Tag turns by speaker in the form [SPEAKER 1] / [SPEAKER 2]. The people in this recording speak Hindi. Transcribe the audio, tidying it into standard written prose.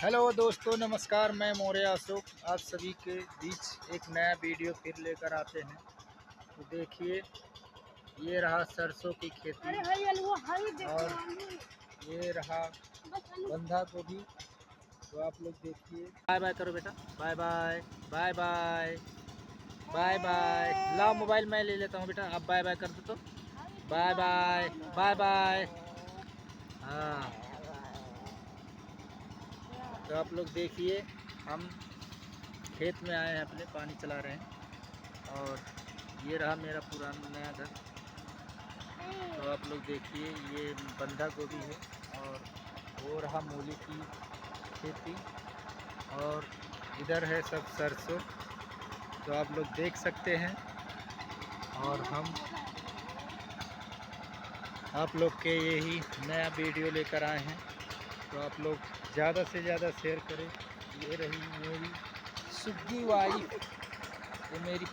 [SPEAKER 1] हेलो दोस्तों, नमस्कार। मैं मौर्य अशोक आप सभी के बीच एक नया वीडियो फिर लेकर आते हैं। तो देखिए, ये रहा सरसों की खेती और ये रहा बंधा गोभी। तो आप लोग देखिए। बाय बाय करो बेटा, bye bye bye bye bye bye. लाओ मोबाइल मैं ले लेता हूँ बेटा, आप बाय बाय कर दो तो बाय बाय बाय बाय। हाँ, तो आप लोग देखिए, हम खेत में आए हैं, अपने पानी चला रहे हैं। और ये रहा मेरा पुराना नया घर। तो आप लोग देखिए, ये बंधा गोभी है और वो रहा मूली की खेती और इधर है सब सरसों। तो आप लोग देख सकते हैं और हम आप लोग के यही नया वीडियो लेकर आए हैं। तो आप लोग ज़्यादा से ज़्यादा शेयर करें। ये रही मेरी सुग्गी वाइफ, ये मेरी